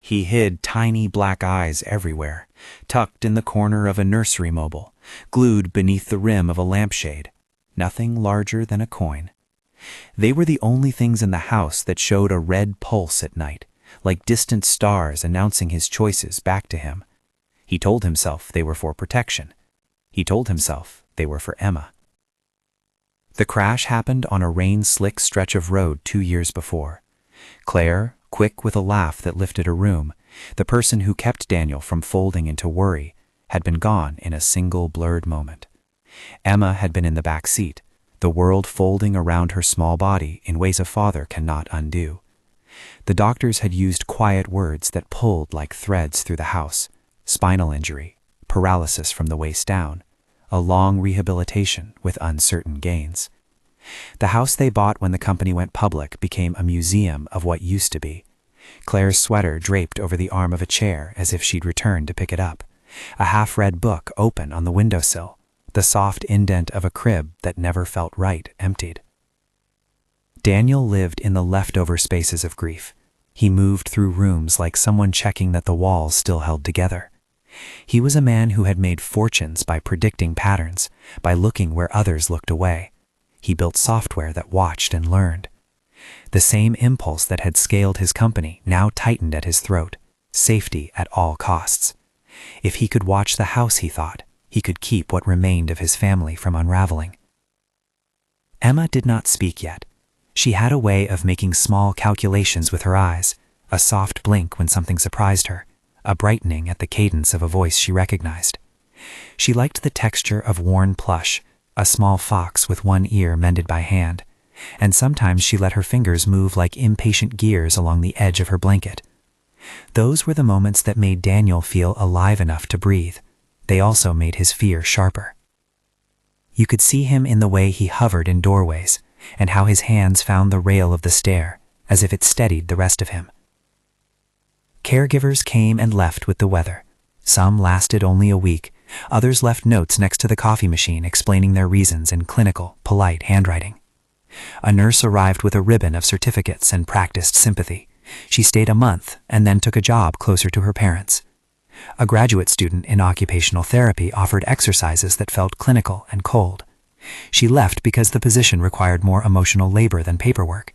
He hid tiny black eyes everywhere, tucked in the corner of a nursery mobile, glued beneath the rim of a lampshade, nothing larger than a coin. They were the only things in the house that showed a red pulse at night, like distant stars announcing his choices back to him. He told himself they were for protection. He told himself they were for Emma. The crash happened on a rain-slick stretch of road 2 years before. Clare, quick with a laugh that lifted a room, the person who kept Daniel from folding into worry, had been gone in a single blurred moment. Emma had been in the back seat, the world folding around her small body in ways a father cannot undo. The doctors had used quiet words that pulled like threads through the house: spinal injury, paralysis from the waist down, a long rehabilitation with uncertain gains. The house they bought when the company went public became a museum of what used to be. Claire's sweater draped over the arm of a chair as if she'd returned to pick it up, a half-read book open on the windowsill, the soft indent of a crib that never felt right emptied. Daniel lived in the leftover spaces of grief. He moved through rooms like someone checking that the walls still held together. He was a man who had made fortunes by predicting patterns, by looking where others looked away. He built software that watched and learned. The same impulse that had scaled his company now tightened at his throat: safety at all costs. If he could watch the house, he thought, he could keep what remained of his family from unraveling. Emma did not speak yet. She had a way of making small calculations with her eyes, a soft blink when something surprised her, a brightening at the cadence of a voice she recognized. She liked the texture of worn plush, a small fox with one ear mended by hand, and sometimes she let her fingers move like impatient gears along the edge of her blanket. Those were the moments that made Daniel feel alive enough to breathe. They also made his fear sharper. You could see him in the way he hovered in doorways, and how his hands found the rail of the stair, as if it steadied the rest of him. Caregivers came and left with the weather. Some lasted only a week. Others left notes next to the coffee machine explaining their reasons in clinical, polite handwriting. A nurse arrived with a ribbon of certificates and practiced sympathy. She stayed a month and then took a job closer to her parents. A graduate student in occupational therapy offered exercises that felt clinical and cold. She left because the position required more emotional labor than paperwork.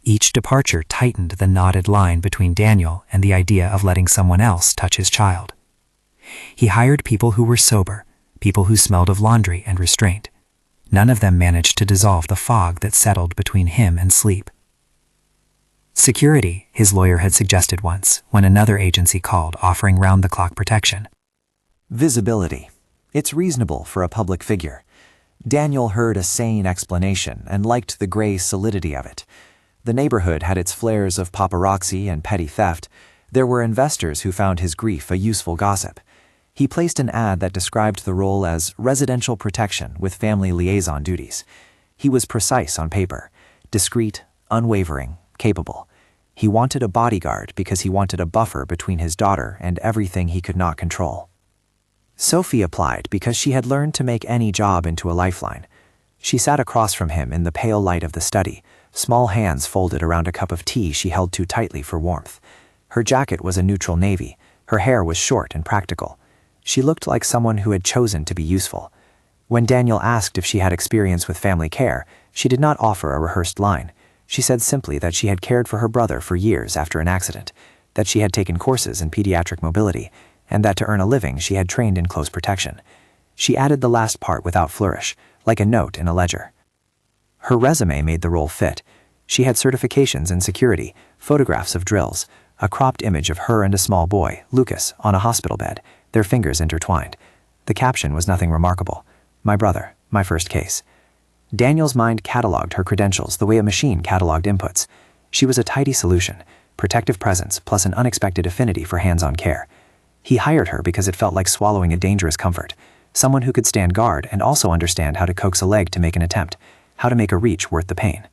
Each departure tightened the knotted line between Daniel and the idea of letting someone else touch his child. He hired people who were sober, people who smelled of laundry and restraint. None of them managed to dissolve the fog that settled between him and sleep. Security, his lawyer had suggested once, when another agency called offering round-the-clock protection. Visibility. It's reasonable for a public figure. Daniel heard a sane explanation and liked the gray solidity of it. The neighborhood had its flares of paparazzi and petty theft. There were investors who found his grief a useful gossip. He placed an ad that described the role as residential protection with family liaison duties. He was precise on paper, discreet, unwavering, capable. He wanted a bodyguard because he wanted a buffer between his daughter and everything he could not control. Sophie applied because she had learned to make any job into a lifeline. She sat across from him in the pale light of the study, small hands folded around a cup of tea she held too tightly for warmth. Her jacket was a neutral navy. Her hair was short and practical. She looked like someone who had chosen to be useful. When Daniel asked if she had experience with family care, she did not offer a rehearsed line. She said simply that she had cared for her brother for years after an accident, that she had taken courses in pediatric mobility, and that to earn a living she had trained in close protection. She added the last part without flourish, like a note in a ledger. Her resume made the role fit. She had certifications in security, photographs of drills, a cropped image of her and a small boy, Lucas, on a hospital bed, their fingers intertwined. The caption was nothing remarkable. My brother, my first case. Daniel's mind cataloged her credentials the way a machine cataloged inputs. She was a tidy solution, protective presence plus an unexpected affinity for hands-on care. He hired her because it felt like swallowing a dangerous comfort, someone who could stand guard and also understand how to coax a leg to make an attempt, how to make a reach worth the pain.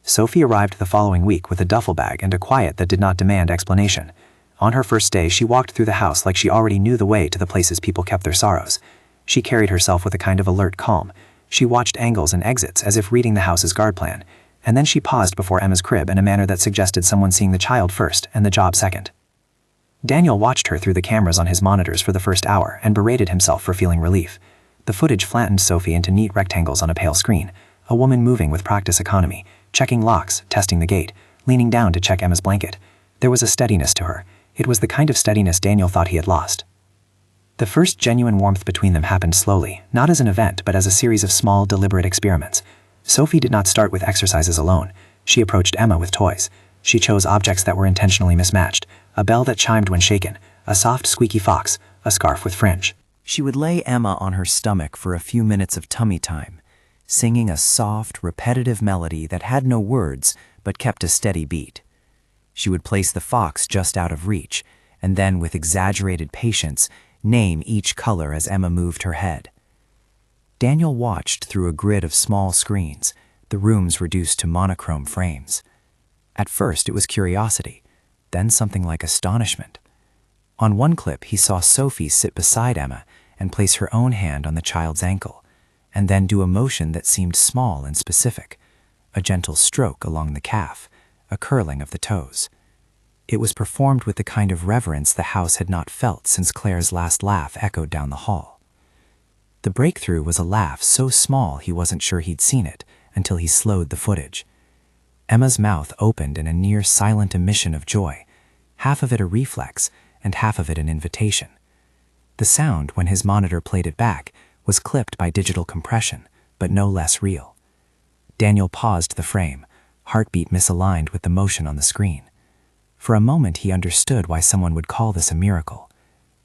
Sophie arrived the following week with a duffel bag and a quiet that did not demand explanation. On her first day, she walked through the house like she already knew the way to the places people kept their sorrows. She carried herself with a kind of alert calm. She watched angles and exits as if reading the house's guard plan, and then she paused before Emma's crib in a manner that suggested someone seeing the child first and the job second. Daniel watched her through the cameras on his monitors for the first hour and berated himself for feeling relief. The footage flattened Sophie into neat rectangles on a pale screen, a woman moving with practice economy, checking locks, testing the gate, leaning down to check Emma's blanket. There was a steadiness to her. It was the kind of steadiness Daniel thought he had lost. The first genuine warmth between them happened slowly, not as an event but as a series of small, deliberate experiments. Sophie did not start with exercises alone. She approached Emma with toys. She chose objects that were intentionally mismatched, a bell that chimed when shaken, a soft, squeaky fox, a scarf with fringe. She would lay Emma on her stomach for a few minutes of tummy time, singing a soft, repetitive melody that had no words but kept a steady beat. She would place the fox just out of reach, and then, with exaggerated patience, name each color as Emma moved her head. Daniel watched through a grid of small screens, the rooms reduced to monochrome frames. At first it was curiosity, then something like astonishment. On one clip he saw Sophie sit beside Emma and place her own hand on the child's ankle, and then do a motion that seemed small and specific, a gentle stroke along the calf, a curling of the toes. It was performed with the kind of reverence the house had not felt since Claire's last laugh echoed down the hall. The breakthrough was a laugh so small he wasn't sure he'd seen it until he slowed the footage. Emma's mouth opened in a near-silent emission of joy, half of it a reflex and half of it an invitation. The sound, when his monitor played it back, was clipped by digital compression, but no less real. Daniel paused the frame, heartbeat misaligned with the motion on the screen. For a moment he understood why someone would call this a miracle,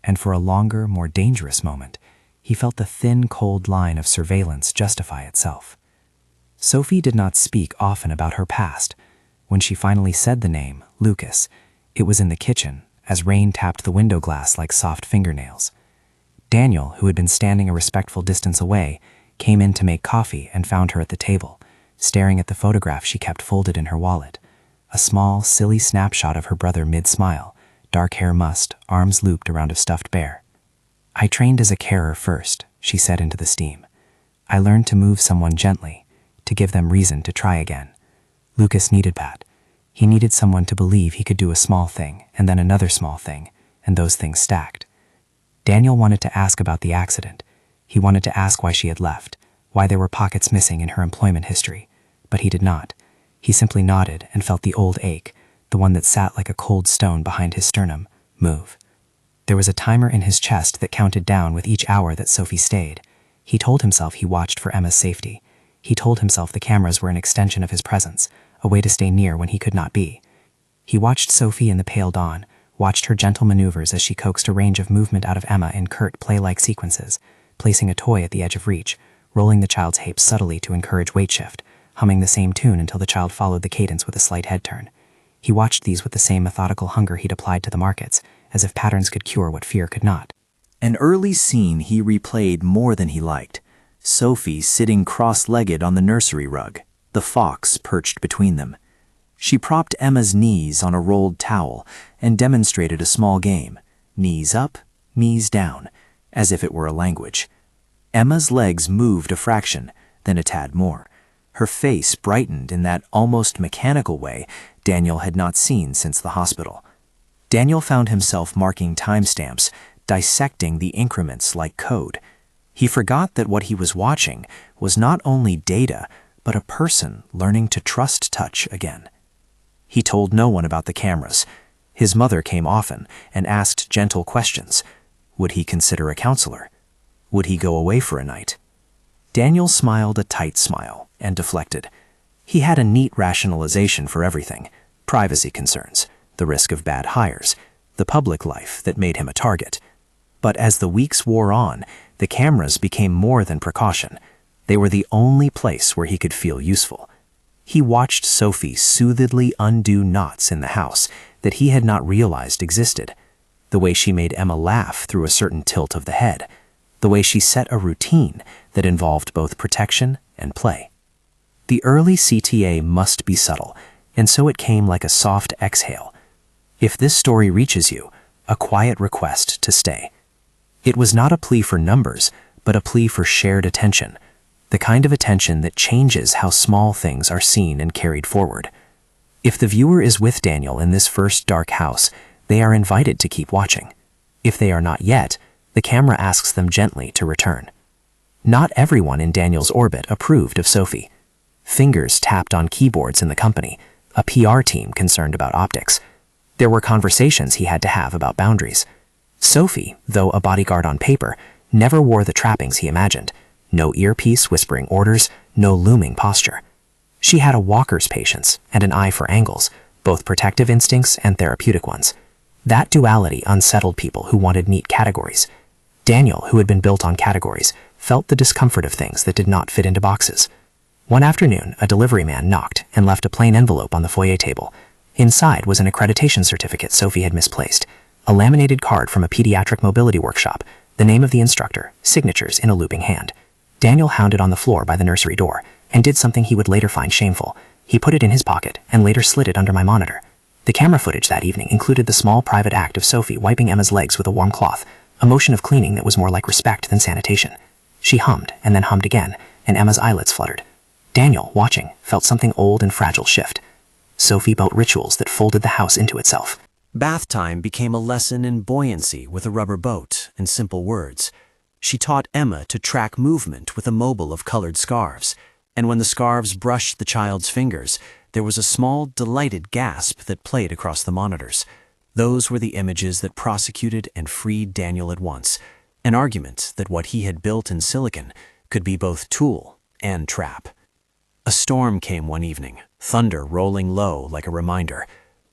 and for a longer, more dangerous moment, he felt the thin, cold line of surveillance justify itself. Sophie did not speak often about her past. When she finally said the name, Lucas, it was in the kitchen, as rain tapped the window glass like soft fingernails. Daniel, who had been standing a respectful distance away, came in to make coffee and found her at the table, staring at the photograph she kept folded in her wallet. A small, silly snapshot of her brother mid-smile, dark hair mussed, arms looped around a stuffed bear. "I trained as a carer first," she said into the steam. "I learned to move someone gently, to give them reason to try again." Lucas needed that. He needed someone to believe he could do a small thing, and then another small thing, and those things stacked. Daniel wanted to ask about the accident. He wanted to ask why she had left, why there were pockets missing in her employment history, but he did not. He simply nodded and felt the old ache, the one that sat like a cold stone behind his sternum, move. There was a timer in his chest that counted down with each hour that Sophie stayed. He told himself he watched for Emma's safety. He told himself the cameras were an extension of his presence, a way to stay near when he could not be. He watched Sophie in the pale dawn, watched her gentle maneuvers as she coaxed a range of movement out of Emma in curt, play-like sequences, placing a toy at the edge of reach, rolling the child's hips subtly to encourage weight shift, humming the same tune until the child followed the cadence with a slight head turn. He watched these with the same methodical hunger he'd applied to the markets, as if patterns could cure what fear could not. An early scene he replayed more than he liked. Sophie sitting cross-legged on the nursery rug, the fox perched between them. She propped Emma's knees on a rolled towel and demonstrated a small game, knees up, knees down, as if it were a language. Emma's legs moved a fraction, then a tad more. Her face brightened in that almost mechanical way Daniel had not seen since the hospital. Daniel found himself marking timestamps, dissecting the increments like code. He forgot that what he was watching was not only data, but a person learning to trust touch again. He told no one about the cameras. His mother came often and asked gentle questions. Would he consider a counselor? Would he go away for a night? Daniel smiled a tight smile and deflected. He had a neat rationalization for everything: privacy concerns, the risk of bad hires, the public life that made him a target. But as the weeks wore on, the cameras became more than precaution. They were the only place where he could feel useful. He watched Sophie soothedly undo knots in the house that he had not realized existed. The way she made Emma laugh through a certain tilt of the head. The way she set a routine that involved both protection and play. The early CTA must be subtle, and so it came like a soft exhale. If this story reaches you, a quiet request to stay. It was not a plea for numbers, but a plea for shared attention, the kind of attention that changes how small things are seen and carried forward. If the viewer is with Daniel in this first dark house, they are invited to keep watching. If they are not yet, the camera asks them gently to return. Not everyone in Daniel's orbit approved of Sophie. Fingers tapped on keyboards in the company, a PR team concerned about optics. There were conversations he had to have about boundaries. Sophie, though a bodyguard on paper, never wore the trappings he imagined. No earpiece whispering orders, no looming posture. She had a walker's patience and an eye for angles, both protective instincts and therapeutic ones. That duality unsettled people who wanted neat categories. Daniel, who had been built on categories, felt the discomfort of things that did not fit into boxes. One afternoon, a delivery man knocked and left a plain envelope on the foyer table. Inside was an accreditation certificate Sophie had misplaced, a laminated card from a pediatric mobility workshop, the name of the instructor, signatures in a looping hand. Daniel hounded on the floor by the nursery door and did something he would later find shameful. He put it in his pocket and later slid it under my monitor. The camera footage that evening included the small private act of Sophie wiping Emma's legs with a warm cloth, a motion of cleaning that was more like respect than sanitation. She hummed and then hummed again, and Emma's eyelids fluttered. Daniel, watching, felt something old and fragile shift. Sophie built rituals that folded the house into itself. Bath time became a lesson in buoyancy with a rubber boat and simple words. She taught Emma to track movement with a mobile of colored scarves, and when the scarves brushed the child's fingers, there was a small, delighted gasp that played across the monitors. Those were the images that prosecuted and freed Daniel at once, an argument that what he had built in silicon could be both tool and trap. A storm came one evening, thunder rolling low like a reminder.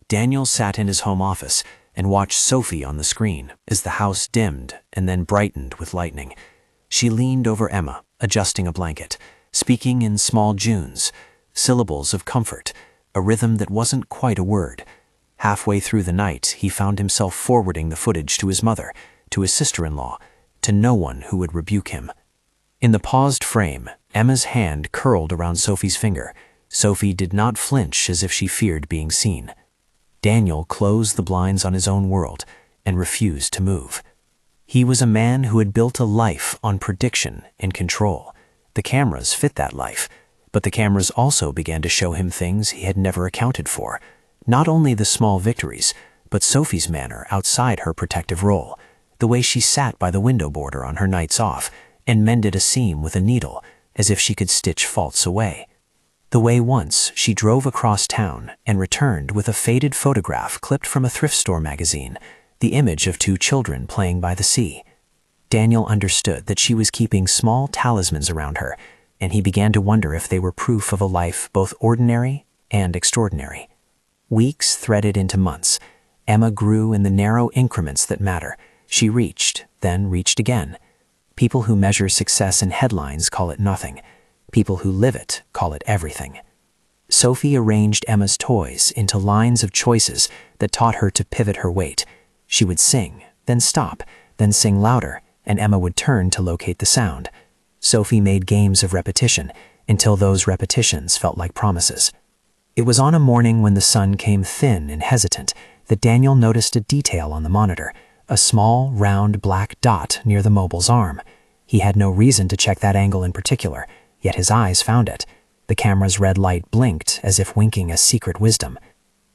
Daniel sat in his home office and watched Sophie on the screen as the house dimmed and then brightened with lightning. She leaned over Emma, adjusting a blanket, speaking in small Junes, syllables of comfort, a rhythm that wasn't quite a word. Halfway through the night, he found himself forwarding the footage to his mother, to his sister-in-law, to no one who would rebuke him. In the paused frame, Emma's hand curled around Sophie's finger. Sophie did not flinch as if she feared being seen. Daniel closed the blinds on his own world and refused to move. He was a man who had built a life on prediction and control. The cameras fit that life, but the cameras also began to show him things he had never accounted for. Not only the small victories, but Sophie's manner outside her protective role, the way she sat by the window border on her nights off and mended a seam with a needle as if she could stitch faults away. The way once she drove across town and returned with a faded photograph clipped from a thrift store magazine, the image of two children playing by the sea. Daniel understood that she was keeping small talismans around her, and he began to wonder if they were proof of a life both ordinary and extraordinary. Weeks threaded into months. Emma grew in the narrow increments that matter. She reached, then reached again. People who measure success in headlines call it nothing. People who live it call it everything. Sophie arranged Emma's toys into lines of choices that taught her to pivot her weight. She would sing, then stop, then sing louder, and Emma would turn to locate the sound. Sophie made games of repetition until those repetitions felt like promises. It was on a morning when the sun came thin and hesitant that Daniel noticed a detail on the monitor, a small, round black dot near the mobile's arm. He had no reason to check that angle in particular, yet his eyes found it. The camera's red light blinked as if winking a secret wisdom.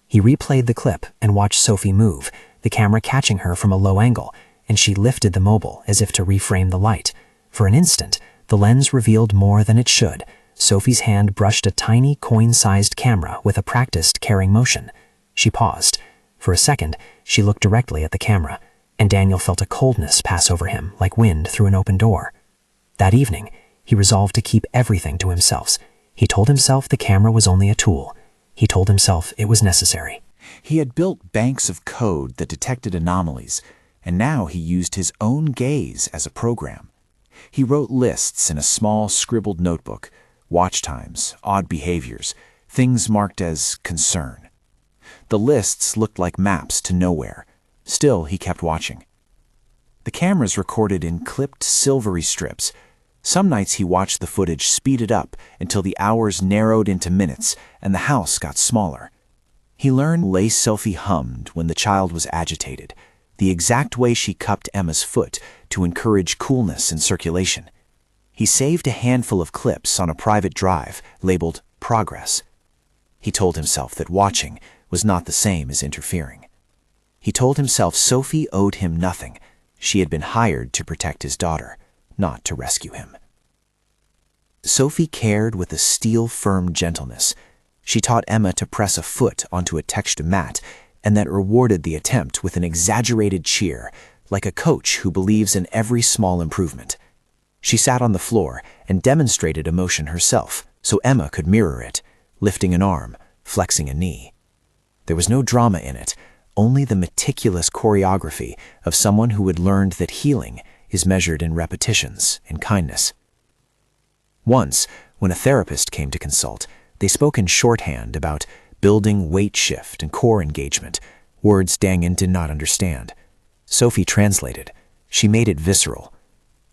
He replayed the clip and watched Sophie move, the camera catching her from a low angle, and she lifted the mobile as if to reframe the light. For an instant, the lens revealed more than it should. Sophie's hand brushed a tiny coin-sized camera with a practiced carrying motion. She paused. For a second, she looked directly at the camera, and Daniel felt a coldness pass over him like wind through an open door. That evening, he resolved to keep everything to himself. He told himself the camera was only a tool. He told himself it was necessary. He had built banks of code that detected anomalies, and now he used his own gaze as a program. He wrote lists in a small scribbled notebook, watch times, odd behaviors, things marked as concern. The lists looked like maps to nowhere. Still, he kept watching. The cameras recorded in clipped silvery strips. Some nights he watched the footage speeded up until the hours narrowed into minutes and the house got smaller. He learned the Sophie hummed when the child was agitated, the exact way she cupped Emma's foot to encourage coolness and circulation. He saved a handful of clips on a private drive labeled Progress. He told himself that watching was not the same as interfering. He told himself Sophie owed him nothing. She had been hired to protect his daughter, not to rescue him. Sophie cared with a steel-firm gentleness. She taught Emma to press a foot onto a textured mat, and then rewarded the attempt with an exaggerated cheer, like a coach who believes in every small improvement. She sat on the floor and demonstrated emotion herself, so Emma could mirror it, lifting an arm, flexing a knee. There was no drama in it, only the meticulous choreography of someone who had learned that healing is measured in repetitions and kindness. Once, when a therapist came to consult, they spoke in shorthand about building weight shift and core engagement, words Dangan did not understand. Sophie translated. She made it visceral.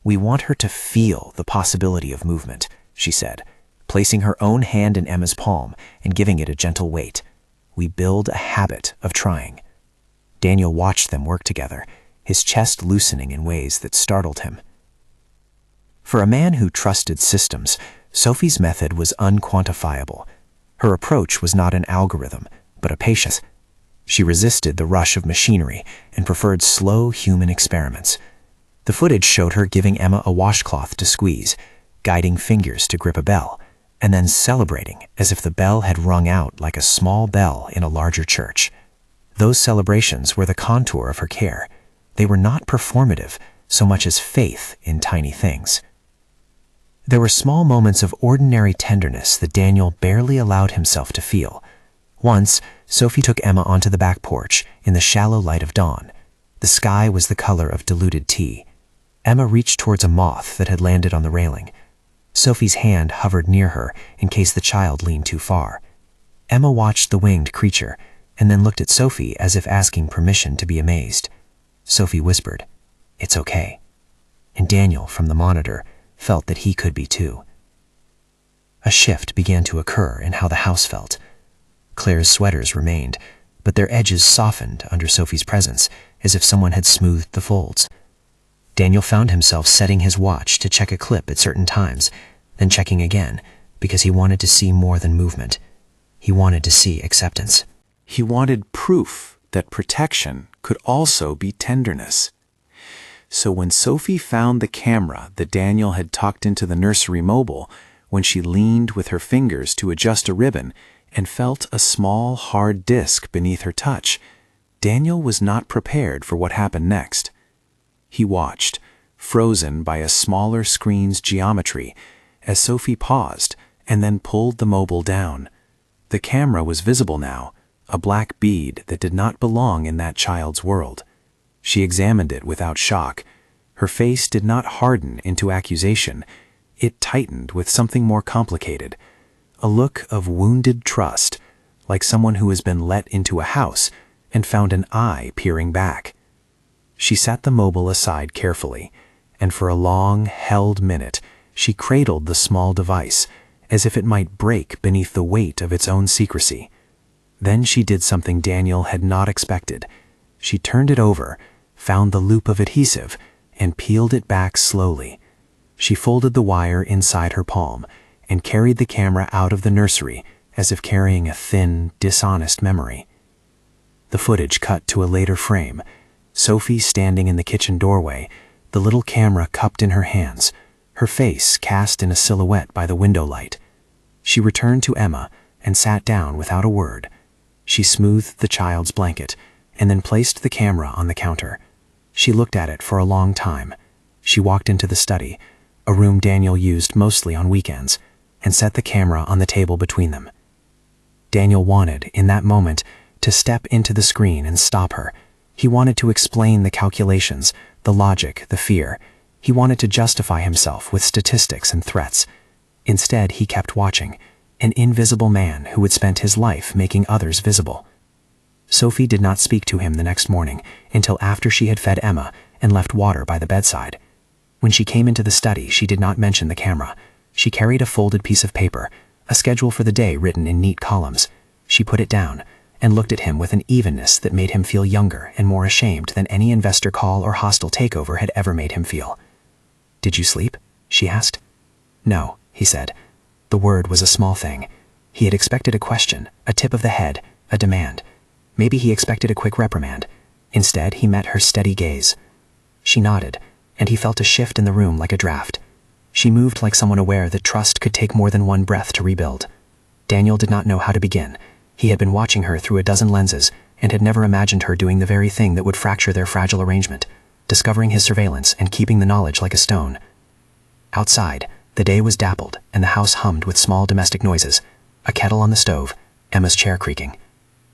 "We want her to feel the possibility of movement," she said, placing her own hand in Emma's palm and giving it a gentle weight. "We build a habit of trying." Daniel watched them work together, his chest loosening in ways that startled him. For a man who trusted systems, Sophie's method was unquantifiable. Her approach was not an algorithm, but a patience. She resisted the rush of machinery and preferred slow human experiments. The footage showed her giving Emma a washcloth to squeeze, guiding fingers to grip a bell, and then celebrating as if the bell had rung out like a small bell in a larger church. Those celebrations were the contour of her care. They were not performative so much as faith in tiny things. There were small moments of ordinary tenderness that Daniel barely allowed himself to feel. Once, Sophie took Emma onto the back porch in the shallow light of dawn. The sky was the color of diluted tea. Emma reached towards a moth that had landed on the railing. Sophie's hand hovered near her in case the child leaned too far. Emma watched the winged creature and then looked at Sophie as if asking permission to be amazed. Sophie whispered, "It's okay." And Daniel, from the monitor, felt that he could be too. A shift began to occur in how the house felt. Clare's sweaters remained, but their edges softened under Sophie's presence, as if someone had smoothed the folds. Daniel found himself setting his watch to check a clip at certain times, then checking again, because he wanted to see more than movement. He wanted to see acceptance. He wanted proof that protection could also be tenderness. So when Sophie found the camera that Daniel had tucked into the nursery mobile, when she leaned with her fingers to adjust a ribbon and felt a small, hard disc beneath her touch, Daniel was not prepared for what happened next. He watched, frozen by a smaller screen's geometry, as Sophie paused and then pulled the mobile down. The camera was visible now, a black bead that did not belong in that child's world. She examined it without shock. Her face did not harden into accusation. It tightened with something more complicated, a look of wounded trust, like someone who has been let into a house and found an eye peering back. She set the mobile aside carefully, and for a long, held minute, she cradled the small device, as if it might break beneath the weight of its own secrecy. Then she did something Daniel had not expected. She turned it over, found the loop of adhesive, and peeled it back slowly. She folded the wire inside her palm and carried the camera out of the nursery as if carrying a thin, dishonest memory. The footage cut to a later frame. Sophie standing in the kitchen doorway, the little camera cupped in her hands, her face cast in a silhouette by the window light. She returned to Emma and sat down without a word. She smoothed the child's blanket and then placed the camera on the counter. She looked at it for a long time. She walked into the study, a room Daniel used mostly on weekends, and set the camera on the table between them. Daniel wanted, in that moment, to step into the screen and stop her. He wanted to explain the calculations, the logic, the fear. He wanted to justify himself with statistics and threats. Instead, he kept watching, an invisible man who had spent his life making others visible. Sophie did not speak to him the next morning until after she had fed Emma and left water by the bedside. When she came into the study, she did not mention the camera. She carried a folded piece of paper, a schedule for the day written in neat columns. She put it down and looked at him with an evenness that made him feel younger and more ashamed than any investor call or hostile takeover had ever made him feel. "Did you sleep?" she asked. "No," he said. The word was a small thing. He had expected a question, a tip of the head, a demand. Maybe he expected a quick reprimand. Instead, he met her steady gaze. She nodded, and he felt a shift in the room like a draft. She moved like someone aware that trust could take more than one breath to rebuild. Daniel did not know how to begin. He had been watching her through a dozen lenses and had never imagined her doing the very thing that would fracture their fragile arrangement, discovering his surveillance and keeping the knowledge like a stone. Outside, the day was dappled and the house hummed with small domestic noises, a kettle on the stove, Emma's chair creaking.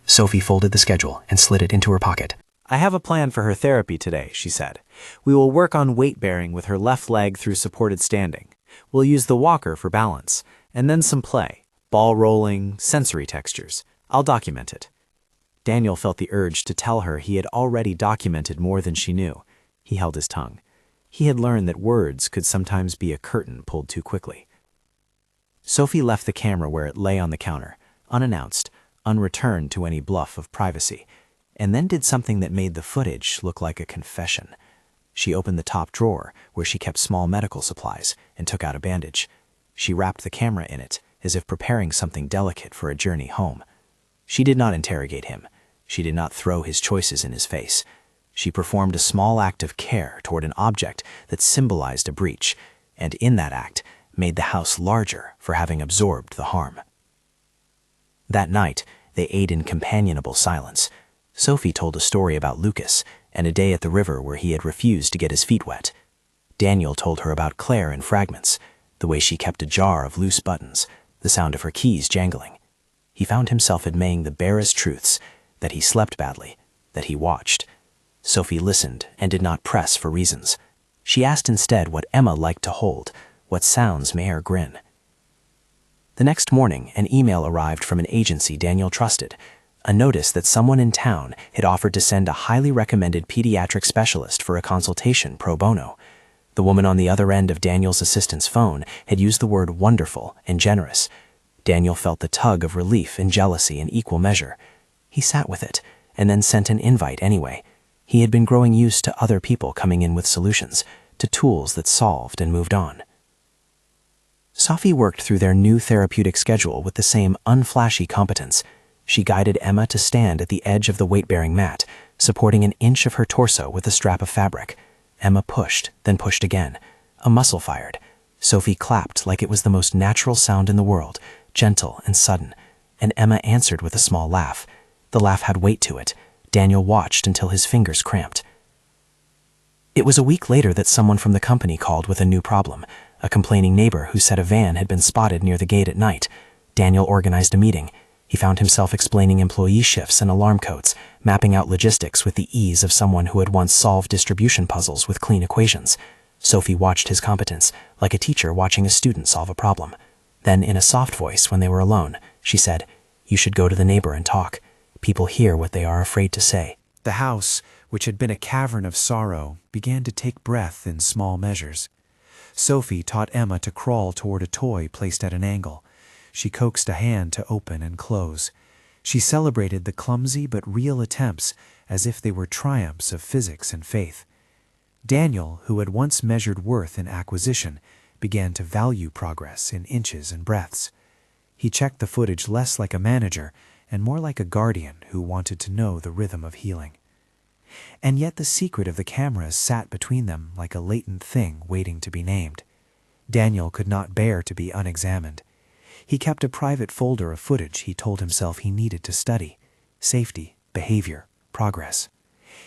Sophie folded the schedule and slid it into her pocket. I have a plan for her therapy today, she said. We will work on weight-bearing with her left leg through supported standing. We'll use the walker for balance, and then some play, ball rolling, sensory textures. I'll document it. Daniel felt the urge to tell her he had already documented more than she knew. He held his tongue. He had learned that words could sometimes be a curtain pulled too quickly. Sophie left the camera where it lay on the counter, unannounced, unreturned to any bluff of privacy, and then did something that made the footage look like a confession. She opened the top drawer, where she kept small medical supplies, and took out a bandage. She wrapped the camera in it, as if preparing something delicate for a journey home. She did not interrogate him. She did not throw his choices in his face. She performed a small act of care toward an object that symbolized a breach, and in that act, made the house larger for having absorbed the harm. That night, they ate in companionable silence. Sophie told a story about Lucas and a day at the river where he had refused to get his feet wet. Daniel told her about Clare in fragments, the way she kept a jar of loose buttons, the sound of her keys jangling. He found himself admitting the barest truths, that he slept badly, that he watched. Sophie listened and did not press for reasons. She asked instead what Emma liked to hold, what sounds made her grin. The next morning, an email arrived from an agency Daniel trusted, a notice that someone in town had offered to send a highly recommended pediatric specialist for a consultation pro bono. The woman on the other end of Daniel's assistant's phone had used the word wonderful and generous. Daniel felt the tug of relief and jealousy in equal measure. He sat with it, and then sent an invite anyway. He had been growing used to other people coming in with solutions, to tools that solved and moved on. Sophie worked through their new therapeutic schedule with the same unflashy competence. She guided Emma to stand at the edge of the weight-bearing mat, supporting an inch of her torso with a strap of fabric. Emma pushed, then pushed again. A muscle fired. Sophie clapped like it was the most natural sound in the world, gentle and sudden, and Emma answered with a small laugh. The laugh had weight to it. Daniel watched until his fingers cramped. It was a week later that someone from the company called with a new problem, a complaining neighbor who said a van had been spotted near the gate at night. Daniel organized a meeting. He found himself explaining employee shifts and alarm codes, mapping out logistics with the ease of someone who had once solved distribution puzzles with clean equations. Sophie watched his competence, like a teacher watching a student solve a problem. Then, in a soft voice when they were alone, she said, "You should go to the neighbor and talk. People hear what they are afraid to say." The house, which had been a cavern of sorrow, began to take breath in small measures. Sophie taught Emma to crawl toward a toy placed at an angle. She coaxed a hand to open and close. She celebrated the clumsy but real attempts as if they were triumphs of physics and faith. Daniel, who had once measured worth in acquisition, began to value progress in inches and breaths. He checked the footage less like a manager and more like a guardian who wanted to know the rhythm of healing. And yet the secret of the cameras sat between them like a latent thing waiting to be named. Daniel could not bear to be unexamined. He kept a private folder of footage he told himself he needed to study: safety, behavior, progress.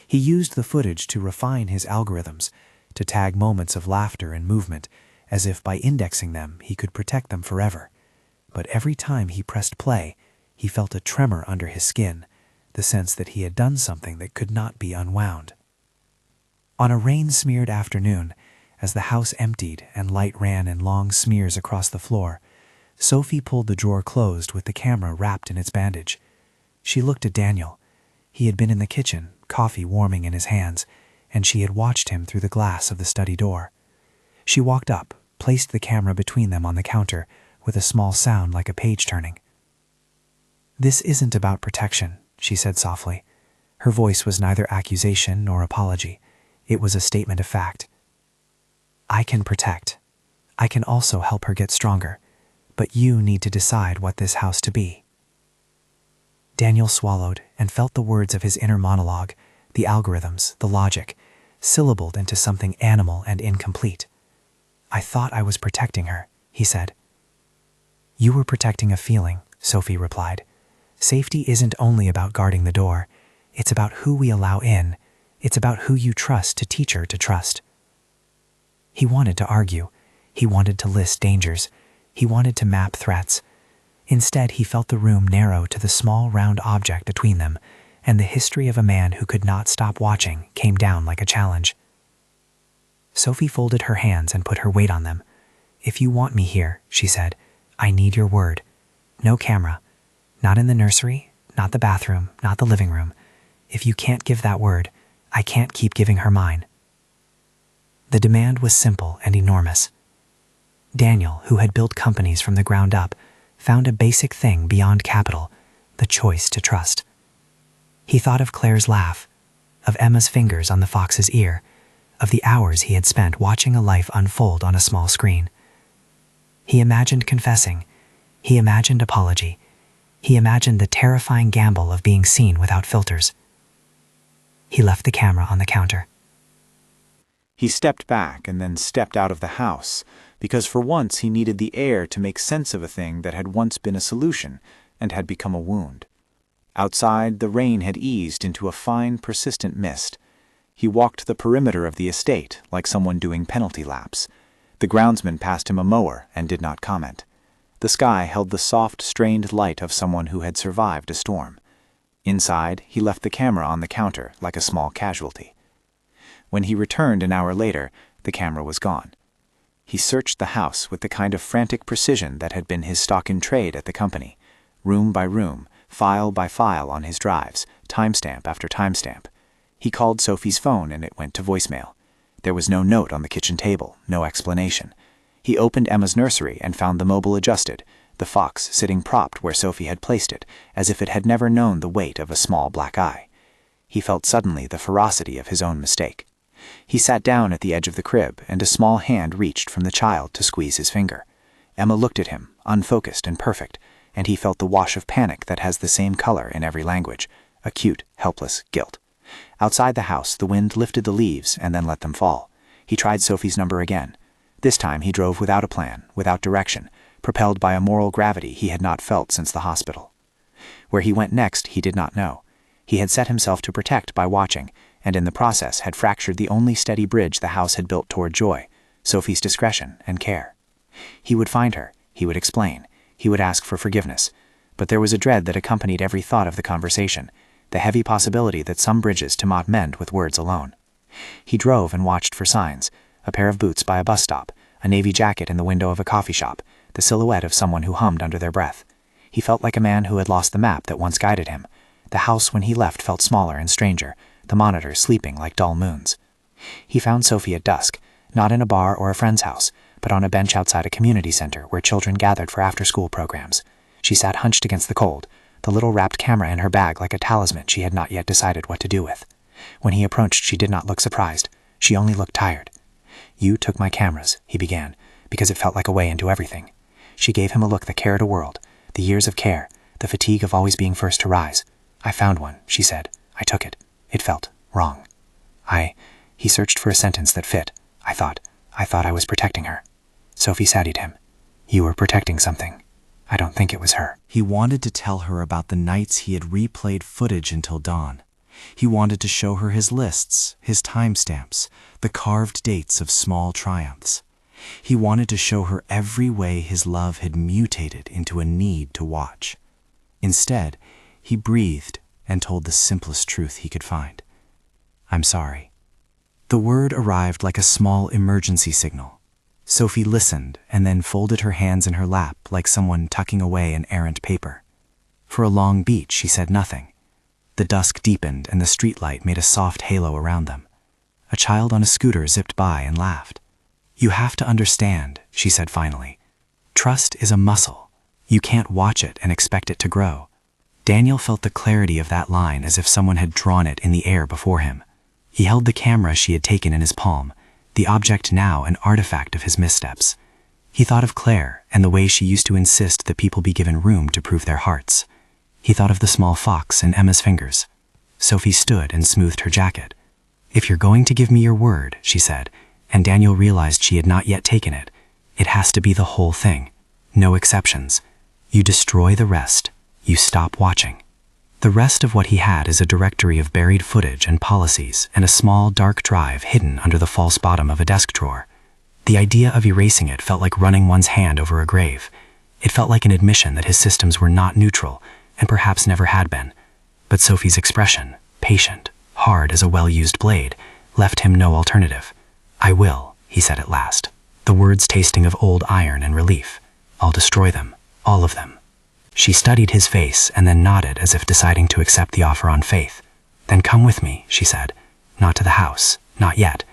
He used the footage to refine his algorithms, to tag moments of laughter and movement, as if by indexing them he could protect them forever. But every time he pressed play, he felt a tremor under his skin, the sense that he had done something that could not be unwound. On a rain-smeared afternoon, as the house emptied and light ran in long smears across the floor, Sophie pulled the drawer closed with the camera wrapped in its bandage. She looked at Daniel. He had been in the kitchen, coffee warming in his hands, and she had watched him through the glass of the study door. She walked up, placed the camera between them on the counter, with a small sound like a page turning. "This isn't about protection," she said softly. Her voice was neither accusation nor apology. It was a statement of fact. "I can protect. I can also help her get stronger. But you need to decide what this house to be." Daniel swallowed and felt the words of his inner monologue, the algorithms, the logic, syllabled into something animal and incomplete. "I thought I was protecting her," he said. "You were protecting a feeling," Sophie replied. "Safety isn't only about guarding the door. It's about who we allow in. It's about who you trust to teach her to trust." He wanted to argue. He wanted to list dangers. He wanted to map threats. Instead, he felt the room narrow to the small round object between them, and the history of a man who could not stop watching came down like a challenge. Sophie folded her hands and put her weight on them. "If you want me here," she said, "I need your word. No camera. Not in the nursery, not the bathroom, not the living room. If you can't give that word, I can't keep giving her mine." The demand was simple and enormous. Daniel, who had built companies from the ground up, found a basic thing beyond capital, the choice to trust. He thought of Claire's laugh, of Emma's fingers on the fox's ear, of the hours he had spent watching a life unfold on a small screen. He imagined confessing. He imagined apology. He imagined the terrifying gamble of being seen without filters. He left the camera on the counter. He stepped back and then stepped out of the house, because for once he needed the air to make sense of a thing that had once been a solution and had become a wound. Outside, the rain had eased into a fine, persistent mist. He walked the perimeter of the estate like someone doing penalty laps. The groundsman passed him a mower and did not comment. The sky held the soft, strained light of someone who had survived a storm. Inside, he left the camera on the counter like a small casualty. When he returned an hour later, the camera was gone. He searched the house with the kind of frantic precision that had been his stock in trade at the company, room by room, file by file on his drives, timestamp after timestamp. He called Sophie's phone and it went to voicemail. There was no note on the kitchen table, no explanation. He opened Emma's nursery and found the mobile adjusted, the fox sitting propped where Sophie had placed it, as if it had never known the weight of a small black eye. He felt suddenly the ferocity of his own mistake. He sat down at the edge of the crib, and a small hand reached from the child to squeeze his finger. Emma looked at him, unfocused and perfect, and he felt the wash of panic that has the same color in every language, acute, helpless guilt. Outside the house, the wind lifted the leaves and then let them fall. He tried Sophie's number again. This time he drove without a plan, without direction, propelled by a moral gravity he had not felt since the hospital. Where he went next, he did not know. He had set himself to protect by watching, and in the process had fractured the only steady bridge the house had built toward joy, Sophie's discretion and care. He would find her, he would explain, he would ask for forgiveness, but there was a dread that accompanied every thought of the conversation, the heavy possibility that some bridges to not mend with words alone. He drove and watched for signs, a pair of boots by a bus stop, a navy jacket in the window of a coffee shop, the silhouette of someone who hummed under their breath. He felt like a man who had lost the map that once guided him. The house when he left felt smaller and stranger, the monitors sleeping like dull moons. He found Sophie at dusk, not in a bar or a friend's house, but on a bench outside a community center where children gathered for after-school programs. She sat hunched against the cold, the little wrapped camera in her bag like a talisman she had not yet decided what to do with. When he approached, she did not look surprised. She only looked tired. "You took my cameras," he began, because it felt like a way into everything. She gave him a look that carried a world, the years of care, the fatigue of always being first to rise. "I found one," she said. "I took it. It felt wrong. He searched for a sentence that fit. I thought I was protecting her." Sophie saddied him. "You were protecting something. I don't think it was her." He wanted to tell her about the nights he had replayed footage until dawn. He wanted to show her his lists, his timestamps, the carved dates of small triumphs. He wanted to show her every way his love had mutated into a need to watch. Instead, he breathed and told the simplest truth he could find. "I'm sorry." The word arrived like a small emergency signal. Sophie listened and then folded her hands in her lap like someone tucking away an errant paper. For a long beat, she said nothing. The dusk deepened and the streetlight made a soft halo around them. A child on a scooter zipped by and laughed. "You have to understand," she said finally. "Trust is a muscle. You can't watch it and expect it to grow." Daniel felt the clarity of that line as if someone had drawn it in the air before him. He held the camera she had taken in his palm, the object now an artifact of his missteps. He thought of Clare and the way she used to insist that people be given room to prove their hearts. He thought of the small fox in Emma's fingers. Sophie stood and smoothed her jacket. "If you're going to give me your word," she said, and Daniel realized she had not yet taken it, "it has to be the whole thing. No exceptions. You destroy the rest. You stop watching." The rest of what he had is a directory of buried footage and policies and a small dark drive hidden under the false bottom of a desk drawer. The idea of erasing it felt like running one's hand over a grave. It felt like an admission that his systems were not neutral and perhaps never had been. But Sophie's expression, patient, hard as a well-used blade, left him no alternative. "I will," he said at last, the words tasting of old iron and relief. "I'll destroy them, all of them." She studied his face and then nodded as if deciding to accept the offer on faith. "Then come with me," she said. "Not to the house, not yet.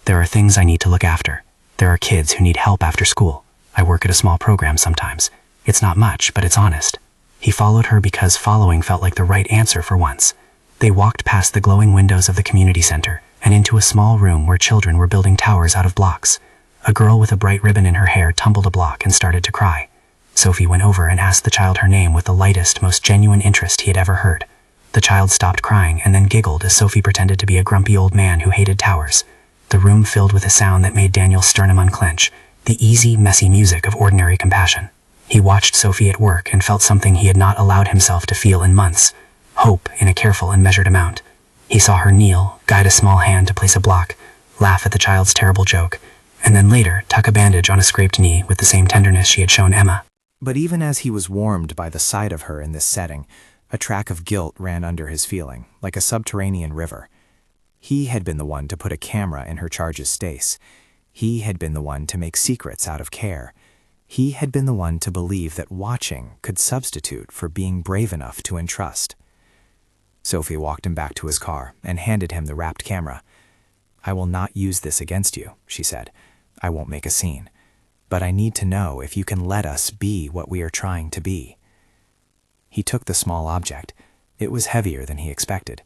There are things I need to look after. There are kids who need help after school. I work at a small program sometimes. It's not much, but it's honest." He followed her because following felt like the right answer for once. They walked past the glowing windows of the community center and into a small room where children were building towers out of blocks. A girl with a bright ribbon in her hair tumbled a block and started to cry. Sophie went over and asked the child her name with the lightest, most genuine interest he had ever heard. The child stopped crying and then giggled as Sophie pretended to be a grumpy old man who hated towers. The room filled with a sound that made Daniel's sternum unclench, the easy, messy music of ordinary compassion. He watched Sophie at work and felt something he had not allowed himself to feel in months, hope in a careful and measured amount. He saw her kneel, guide a small hand to place a block, laugh at the child's terrible joke, and then later tuck a bandage on a scraped knee with the same tenderness she had shown Emma. But even as he was warmed by the sight of her in this setting, a track of guilt ran under his feeling, like a subterranean river. He had been the one to put a camera in her charge's stace. He had been the one to make secrets out of care. He had been the one to believe that watching could substitute for being brave enough to entrust. Sophie walked him back to his car and handed him the wrapped camera. "I will not use this against you," she said. "I won't make a scene. But I need to know if you can let us be what we are trying to be." He took the small object. It was heavier than he expected.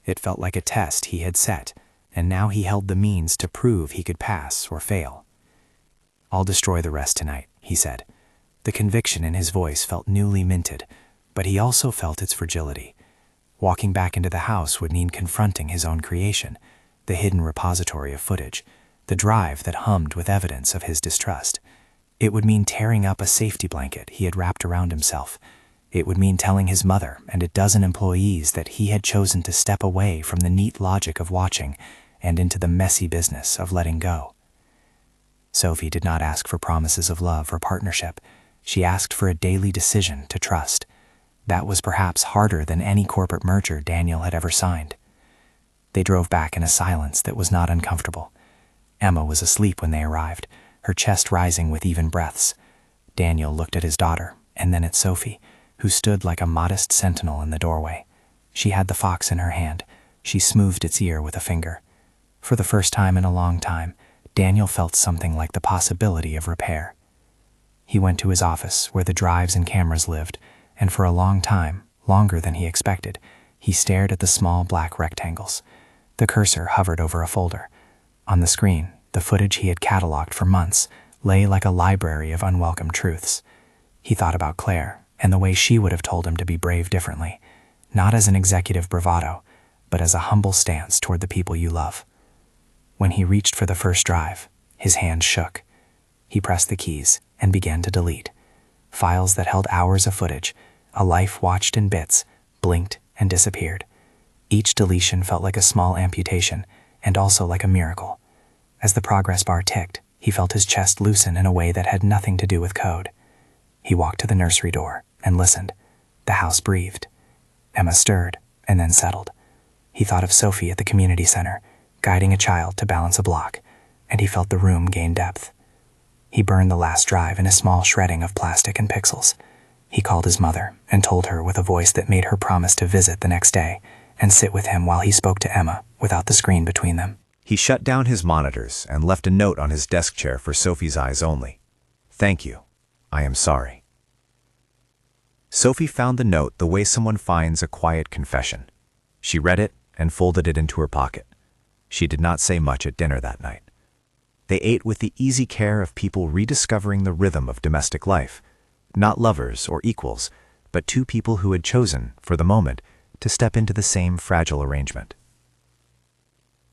It felt like a test he had set, and now he held the means to prove he could pass or fail. "I'll destroy the rest tonight," he said. The conviction in his voice felt newly minted, but he also felt its fragility. Walking back into the house would mean confronting his own creation, the hidden repository of footage, the drive that hummed with evidence of his distrust. It would mean tearing up a safety blanket he had wrapped around himself. It would mean telling his mother and a dozen employees that he had chosen to step away from the neat logic of watching and into the messy business of letting go. Sophie did not ask for promises of love or partnership. She asked for a daily decision to trust. That was perhaps harder than any corporate merger Daniel had ever signed. They drove back in a silence that was not uncomfortable. Emma was asleep when they arrived, her chest rising with even breaths. Daniel looked at his daughter and then at Sophie, who stood like a modest sentinel in the doorway. She had the fox in her hand. She smoothed its ear with a finger. For the first time in a long time, Daniel felt something like the possibility of repair. He went to his office where the drives and cameras lived, and for a long time, longer than he expected, he stared at the small black rectangles. The cursor hovered over a folder. On the screen, the footage he had cataloged for months lay like a library of unwelcome truths. He thought about Clare and the way she would have told him to be brave differently, not as an executive bravado, but as a humble stance toward the people you love. When he reached for the first drive, his hand shook. He pressed the keys and began to delete. Files that held hours of footage, a life watched in bits, blinked and disappeared. Each deletion felt like a small amputation and also like a miracle. As the progress bar ticked, he felt his chest loosen in a way that had nothing to do with code. He walked to the nursery door and listened. The house breathed. Emma stirred and then settled. He thought of Sophie at the community center, guiding a child to balance a block, and he felt the room gain depth. He burned the last drive in a small shredding of plastic and pixels. He called his mother and told her with a voice that made her promise to visit the next day and sit with him while he spoke to Emma without the screen between them. He shut down his monitors and left a note on his desk chair for Sophie's eyes only. "Thank you. I am sorry." Sophie found the note the way someone finds a quiet confession. She read it and folded it into her pocket. She did not say much at dinner that night. They ate with the easy care of people rediscovering the rhythm of domestic life, not lovers or equals, but two people who had chosen, for the moment, to step into the same fragile arrangement.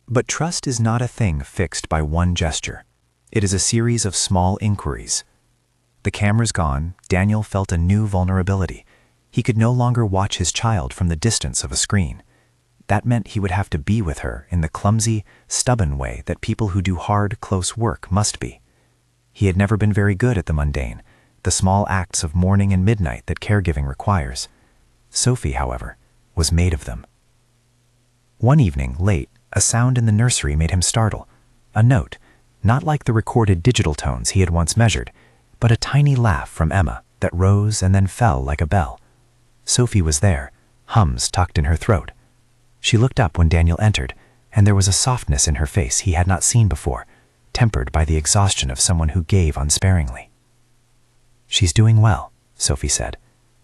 But trust is not a thing fixed by one gesture. It is a series of small inquiries. The cameras gone, Daniel felt a new vulnerability. He could no longer watch his child from the distance of a screen. That meant he would have to be with her in the clumsy, stubborn way that people who do hard, close work must be. He had never been very good at the mundane, the small acts of morning and midnight that caregiving requires. Sophie, however, was made of them. One evening, late, a sound in the nursery made him startle. A note, not like the recorded digital tones he had once measured, but a tiny laugh from Emma that rose and then fell like a bell. Sophie was there, hums tucked in her throat. She looked up when Daniel entered, and there was a softness in her face he had not seen before, tempered by the exhaustion of someone who gave unsparingly. "She's doing well," Sophie said.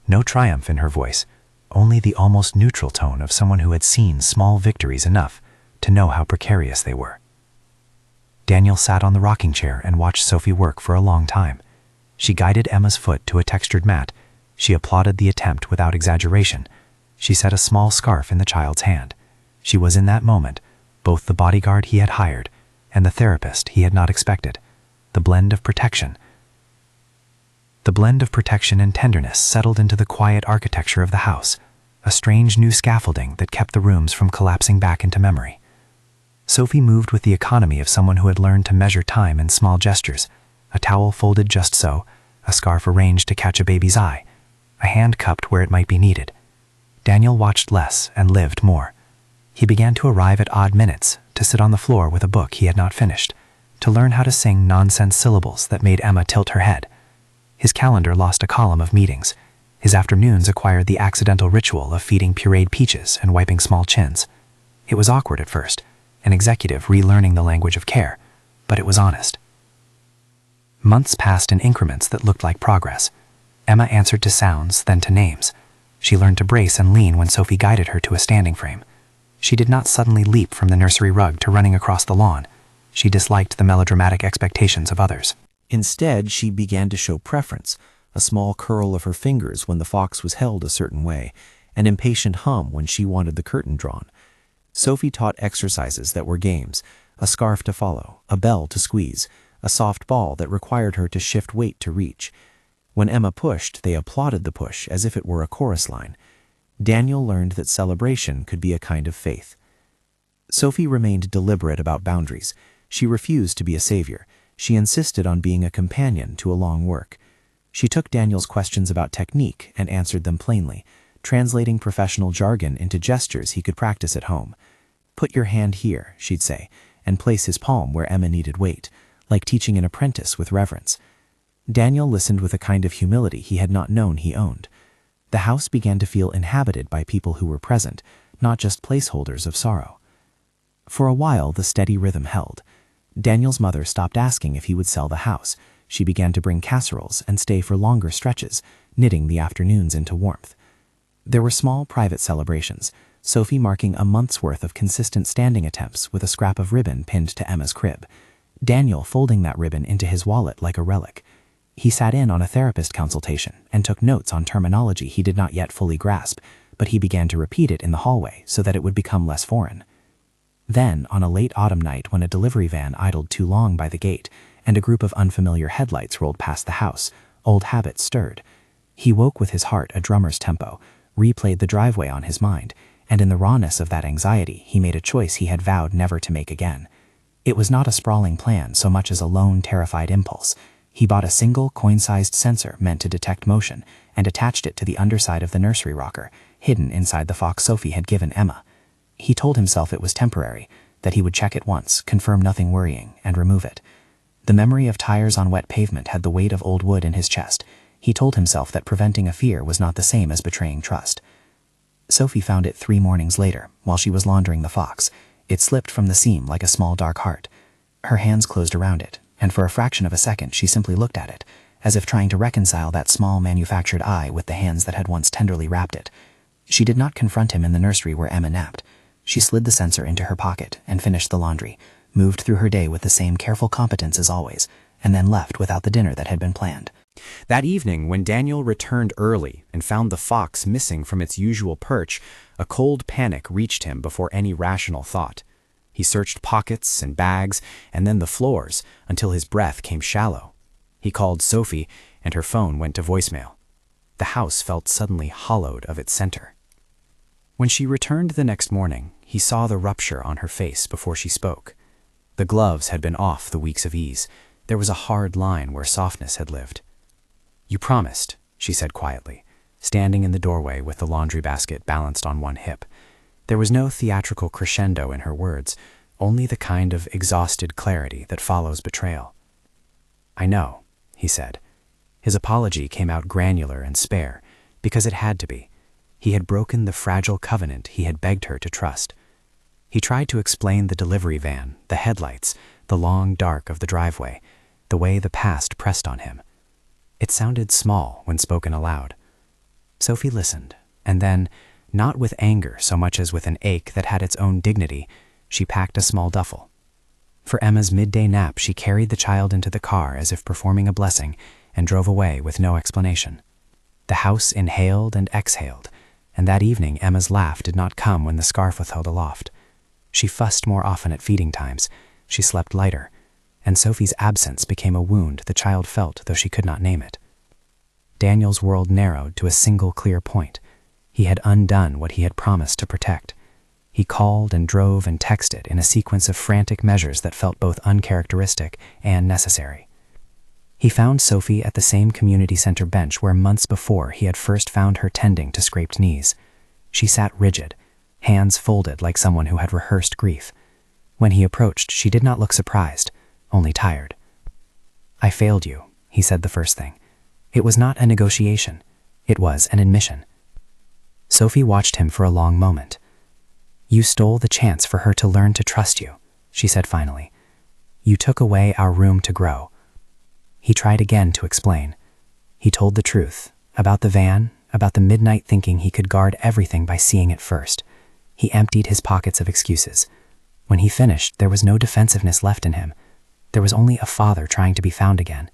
No triumph in her voice, only the almost neutral tone of someone who had seen small victories enough to know how precarious they were. Daniel sat on the rocking chair and watched Sophie work for a long time. She guided Emma's foot to a textured mat. She applauded the attempt without exaggeration. She set a small scarf in the child's hand. She was in that moment both the bodyguard he had hired and the therapist he had not expected. The blend of protection and tenderness settled into the quiet architecture of the house, a strange new scaffolding that kept the rooms from collapsing back into memory. Sophie moved with the economy of someone who had learned to measure time in small gestures, a towel folded just so, a scarf arranged to catch a baby's eye, a hand cupped where it might be needed. Daniel watched less and lived more. He began to arrive at odd minutes, to sit on the floor with a book he had not finished, to learn how to sing nonsense syllables that made Emma tilt her head. His calendar lost a column of meetings. His afternoons acquired the accidental ritual of feeding pureed peaches and wiping small chins. It was awkward at first, an executive relearning the language of care, but it was honest. Months passed in increments that looked like progress. Emma answered to sounds, then to names. She learned to brace and lean when Sophie guided her to a standing frame. She did not suddenly leap from the nursery rug to running across the lawn. She disliked the melodramatic expectations of others. Instead, she began to show preference, a small curl of her fingers when the fox was held a certain way, an impatient hum when she wanted the curtain drawn. Sophie taught exercises that were games, a scarf to follow, a bell to squeeze, a soft ball that required her to shift weight to reach. When Emma pushed, they applauded the push as if it were a chorus line. Daniel learned that celebration could be a kind of faith. Sophie remained deliberate about boundaries. She refused to be a savior. She insisted on being a companion to a long work. She took Daniel's questions about technique and answered them plainly, translating professional jargon into gestures he could practice at home. "Put your hand here," she'd say, and place his palm where Emma needed weight, like teaching an apprentice with reverence. Daniel listened with a kind of humility he had not known he owned. The house began to feel inhabited by people who were present, not just placeholders of sorrow. For a while, the steady rhythm held. Daniel's mother stopped asking if he would sell the house. She began to bring casseroles and stay for longer stretches, knitting the afternoons into warmth. There were small private celebrations, Sophie marking a month's worth of consistent standing attempts with a scrap of ribbon pinned to Emma's crib, Daniel folding that ribbon into his wallet like a relic. He sat in on a therapist consultation and took notes on terminology he did not yet fully grasp, but he began to repeat it in the hallway so that it would become less foreign. Then, on a late autumn night when a delivery van idled too long by the gate and a group of unfamiliar headlights rolled past the house, old habits stirred. He woke with his heart a drummer's tempo, replayed the driveway on his mind, and in the rawness of that anxiety, he made a choice he had vowed never to make again. It was not a sprawling plan so much as a lone, terrified impulse. He bought a single, coin-sized sensor meant to detect motion and attached it to the underside of the nursery rocker, hidden inside the fox Sophie had given Emma. He told himself it was temporary, that he would check it once, confirm nothing worrying, and remove it. The memory of tires on wet pavement had the weight of old wood in his chest. He told himself that preventing a fear was not the same as betraying trust. Sophie found it 3 mornings later, while she was laundering the fox. It slipped from the seam like a small dark heart. Her hands closed around it, and for a fraction of a second she simply looked at it, as if trying to reconcile that small manufactured eye with the hands that had once tenderly wrapped it. She did not confront him in the nursery where Emma napped. She slid the sensor into her pocket and finished the laundry, moved through her day with the same careful competence as always, and then left without the dinner that had been planned. That evening, when Daniel returned early and found the fox missing from its usual perch, a cold panic reached him before any rational thought. He searched pockets and bags and then the floors until his breath came shallow. He called Sophie, and her phone went to voicemail. The house felt suddenly hollowed of its center. When she returned the next morning, he saw the rupture on her face before she spoke. The gloves had been off the weeks of ease. There was a hard line where softness had lived. "You promised," she said quietly, standing in the doorway with the laundry basket balanced on one hip. There was no theatrical crescendo in her words, only the kind of exhausted clarity that follows betrayal. "I know," he said. His apology came out granular and spare, because it had to be. He had broken the fragile covenant he had begged her to trust. He tried to explain the delivery van, the headlights, the long dark of the driveway, the way the past pressed on him. It sounded small when spoken aloud. Sophie listened, and then, not with anger so much as with an ache that had its own dignity, she packed a small duffel. For Emma's midday nap, she carried the child into the car as if performing a blessing and drove away with no explanation. The house inhaled and exhaled, and that evening Emma's laugh did not come when the scarf was held aloft. She fussed more often at feeding times, she slept lighter, and Sophie's absence became a wound the child felt though she could not name it. Daniel's world narrowed to a single clear point. He had undone what he had promised to protect. He called and drove and texted in a sequence of frantic measures that felt both uncharacteristic and necessary. He found Sophie at the same community center bench where months before he had first found her tending to scraped knees. She sat rigid, hands folded like someone who had rehearsed grief. When he approached, she did not look surprised, only tired. "I failed you," he said the first thing. It was not a negotiation. It was an admission. Sophie watched him for a long moment. "You stole the chance for her to learn to trust you," she said finally. "You took away our room to grow." He tried again to explain. He told the truth, about the van, about the midnight thinking he could guard everything by seeing it first. He emptied his pockets of excuses. When he finished, there was no defensiveness left in him. There was only a father trying to be found again.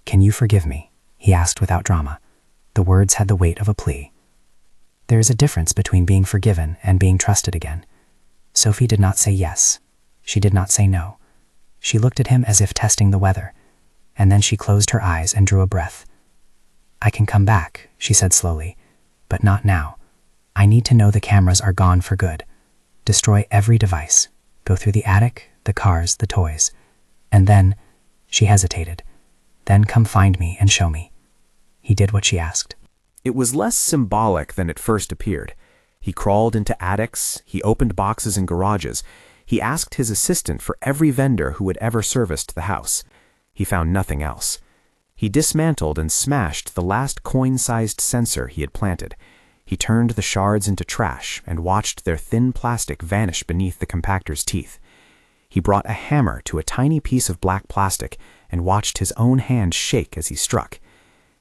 "Can you forgive me?" he asked without drama. The words had the weight of a plea. There is a difference between being forgiven and being trusted again. Sophie did not say yes. She did not say no. She looked at him as if testing the weather, and then she closed her eyes and drew a breath. "I can come back," she said slowly, "but not now. I need to know the cameras are gone for good. Destroy every device. Go through the attic, the cars, the toys. And then," she hesitated, "then come find me and show me." He did what she asked. It was less symbolic than it first appeared. He crawled into attics, he opened boxes in garages, he asked his assistant for every vendor who had ever serviced the house. He found nothing else. He dismantled and smashed the last coin-sized sensor he had planted. He turned the shards into trash and watched their thin plastic vanish beneath the compactor's teeth. He brought a hammer to a tiny piece of black plastic and watched his own hand shake as he struck.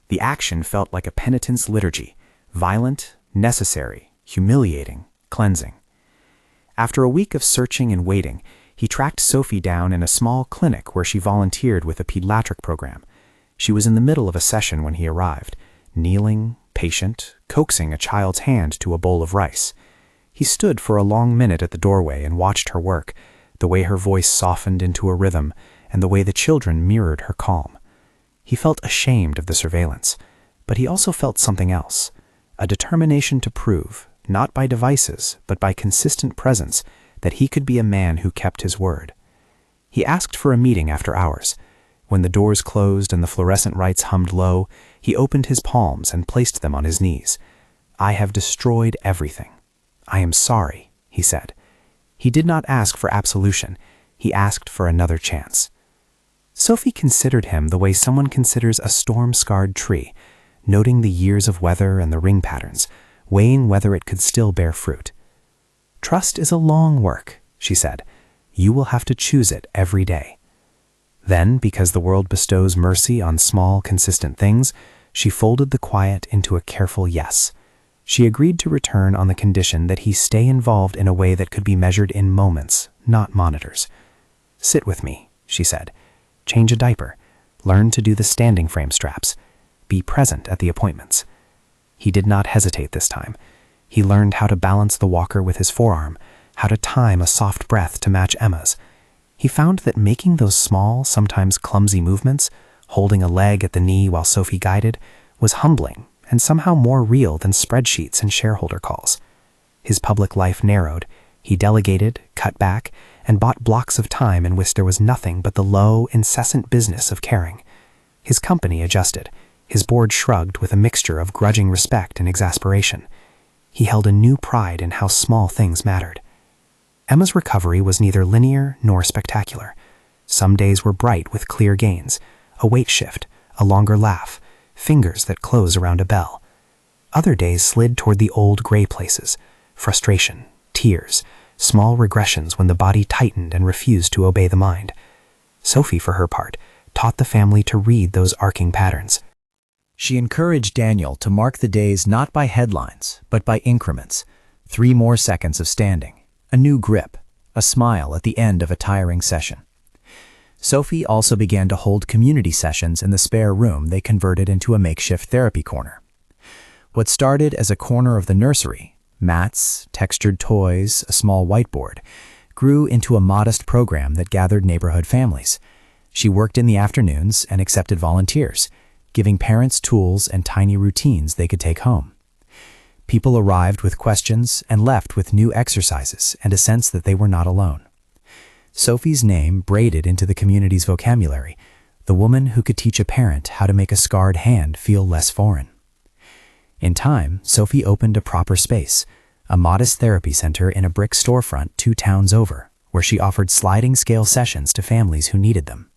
The action felt like a penitent's liturgy, violent, necessary, humiliating, cleansing. After a week of searching and waiting, he tracked Sophie down in a small clinic where she volunteered with a pediatric program. She was in the middle of a session when he arrived, kneeling, patient, coaxing a child's hand to a bowl of rice. He stood for a long minute at the doorway and watched her work, the way her voice softened into a rhythm and the way the children mirrored her calm. He felt ashamed of the surveillance, but he also felt something else, a determination to prove, not by devices, but by consistent presence, that he could be a man who kept his word. He asked for a meeting after hours. When the doors closed and the fluorescent lights hummed low, he opened his palms and placed them on his knees. "I have destroyed everything. I am sorry," he said. He did not ask for absolution. He asked for another chance. Sophie considered him the way someone considers a storm-scarred tree, noting the years of weather and the ring patterns, weighing whether it could still bear fruit. "Trust is a long work," she said. "You will have to choose it every day." Then, because the world bestows mercy on small, consistent things, she folded the quiet into a careful yes. She agreed to return on the condition that he stay involved in a way that could be measured in moments, not monitors. "Sit with me," she said. "Change a diaper. Learn to do the standing frame straps. Be present at the appointments. He did not hesitate this time. He learned how to balance the walker with his forearm, how to time a soft breath to match Emma's. He found that making those small, sometimes clumsy movements, holding a leg at the knee while Sophie guided, was humbling and somehow more real than spreadsheets and shareholder calls. His public life narrowed. He delegated, cut back, and bought blocks of time in which there was nothing but the low, incessant business of caring. His company adjusted. His board shrugged with a mixture of grudging respect and exasperation. He held a new pride in how small things mattered. Emma's recovery was neither linear nor spectacular. Some days were bright with clear gains, a weight shift, a longer laugh, fingers that close around a bell. Other days slid toward the old gray places, frustration, tears, small regressions when the body tightened and refused to obey the mind. Sophie, for her part, taught the family to read those arcing patterns. She encouraged Daniel to mark the days not by headlines, but by increments. 3 more seconds of standing, a new grip, a smile at the end of a tiring session. Sophie also began to hold community sessions in the spare room they converted into a makeshift therapy corner. What started as a corner of the nursery, mats, textured toys, a small whiteboard, grew into a modest program that gathered neighborhood families. She worked in the afternoons and accepted volunteers, giving parents tools and tiny routines they could take home. People arrived with questions and left with new exercises and a sense that they were not alone. Sophie's name braided into the community's vocabulary, the woman who could teach a parent how to make a scarred hand feel less foreign. In time, Sophie opened a proper space, a modest therapy center in a brick storefront 2 towns over, where she offered sliding-scale sessions to families who needed them.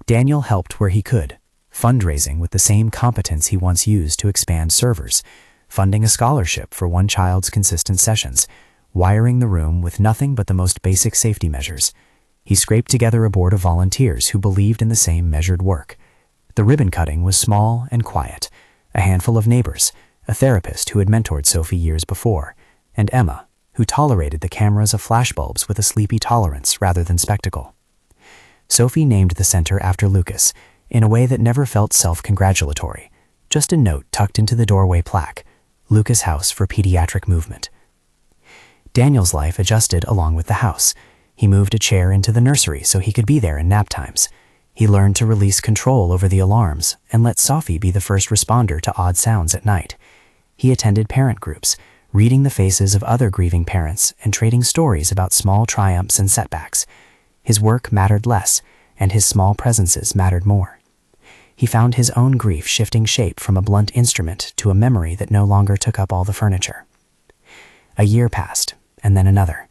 Daniel helped where he could, fundraising with the same competence he once used to expand servers, funding a scholarship for one child's consistent sessions, wiring the room with nothing but the most basic safety measures. He scraped together a board of volunteers who believed in the same measured work. The ribbon cutting was small and quiet, a handful of neighbors, a therapist who had mentored Sophie years before, and Emma, who tolerated the cameras of flashbulbs with a sleepy tolerance rather than spectacle. Sophie named the center after Lucas, in a way that never felt self-congratulatory, just a note tucked into the doorway plaque, Lucas House for Pediatric Movement. Daniel's life adjusted along with the house. He moved a chair into the nursery so he could be there in nap times. He learned to release control over the alarms and let Sophie be the first responder to odd sounds at night. He attended parent groups, reading the faces of other grieving parents and trading stories about small triumphs and setbacks. His work mattered less, and his small presences mattered more. He found his own grief shifting shape from a blunt instrument to a memory that no longer took up all the furniture. A year passed, and then another.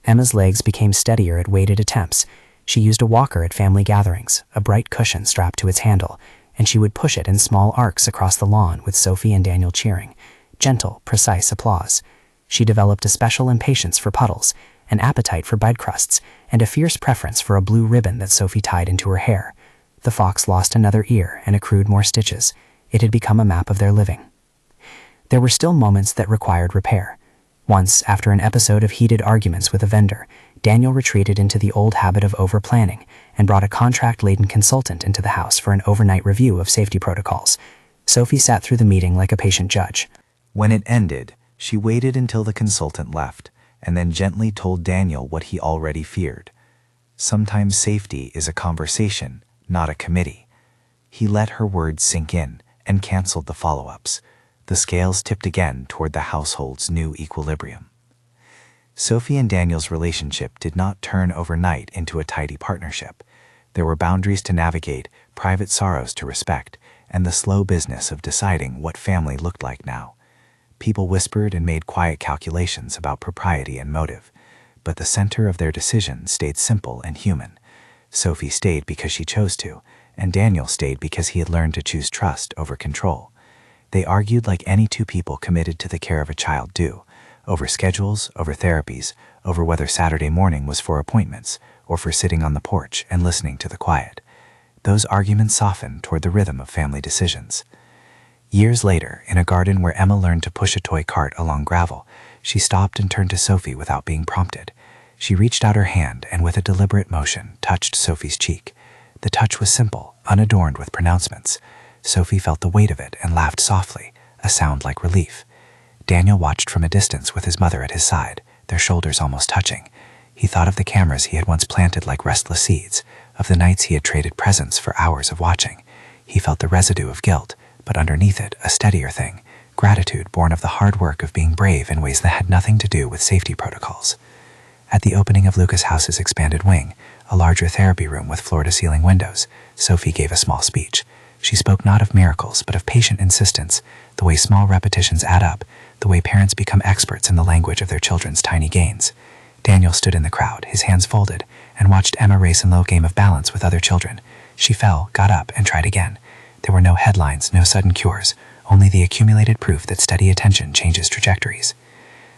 Emma's legs became steadier at weighted attempts. She used a walker at family gatherings, a bright cushion strapped to its handle, and she would push it in small arcs across the lawn with Sophie and Daniel cheering. Gentle, precise applause. She developed a special impatience for puddles, an appetite for bite crusts, and a fierce preference for a blue ribbon that Sophie tied into her hair. The fox lost another ear and accrued more stitches. It had become a map of their living. There were still moments that required repair. Once, after an episode of heated arguments with a vendor, Daniel retreated into the old habit of over-planning and brought a contract-laden consultant into the house for an overnight review of safety protocols. Sophie sat through the meeting like a patient judge. When it ended, she waited until the consultant left, and then gently told Daniel what he already feared. Sometimes safety is a conversation, not a committee. He let her words sink in and canceled the follow-ups. The scales tipped again toward the household's new equilibrium. Sophie and Daniel's relationship did not turn overnight into a tidy partnership. There were boundaries to navigate, private sorrows to respect, and the slow business of deciding what family looked like now. People whispered and made quiet calculations about propriety and motive, but the center of their decision stayed simple and human. Sophie stayed because she chose to, and Daniel stayed because he had learned to choose trust over control. They argued like any 2 people committed to the care of a child do, over schedules, over therapies, over whether Saturday morning was for appointments or for sitting on the porch and listening to the quiet. Those arguments softened toward the rhythm of family decisions. Years later, in a garden where Emma learned to push a toy cart along gravel, she stopped and turned to Sophie without being prompted. She reached out her hand and with a deliberate motion touched Sophie's cheek. The touch was simple, unadorned with pronouncements. Sophie felt the weight of it and laughed softly, a sound like relief. Daniel watched from a distance with his mother at his side, their shoulders almost touching. He thought of the cameras he had once planted like restless seeds, of the nights he had traded presents for hours of watching. He felt the residue of guilt, but underneath it, a steadier thing, gratitude born of the hard work of being brave in ways that had nothing to do with safety protocols. At the opening of Lucas House's expanded wing, a larger therapy room with floor-to-ceiling windows, Sophie gave a small speech. She spoke not of miracles, but of patient insistence, the way small repetitions add up, the way parents become experts in the language of their children's tiny gains. Daniel stood in the crowd, his hands folded, and watched Emma race in low game of balance with other children. She fell, got up, and tried again. There were no headlines, no sudden cures, only the accumulated proof that steady attention changes trajectories.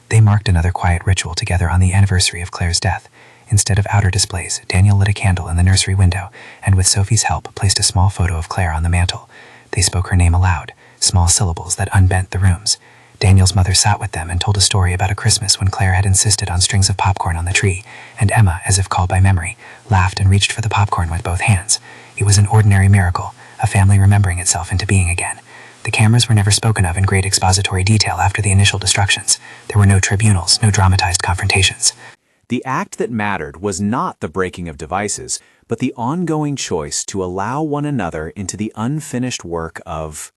They marked another quiet ritual together on the anniversary of Clare's death. Instead of outer displays, Daniel lit a candle in the nursery window and with Sophie's help placed a small photo of Clare on the mantel. They spoke her name aloud, small syllables that unbent the rooms. Daniel's mother sat with them and told a story about a Christmas when Clare had insisted on strings of popcorn on the tree, and Emma, as if called by memory, laughed and reached for the popcorn with both hands. It was an ordinary miracle, a family remembering itself into being again. The cameras were never spoken of in great expository detail after the initial destructions. There were no tribunals, no dramatized confrontations. The act that mattered was not the breaking of devices, but the ongoing choice to allow one another into the unfinished work of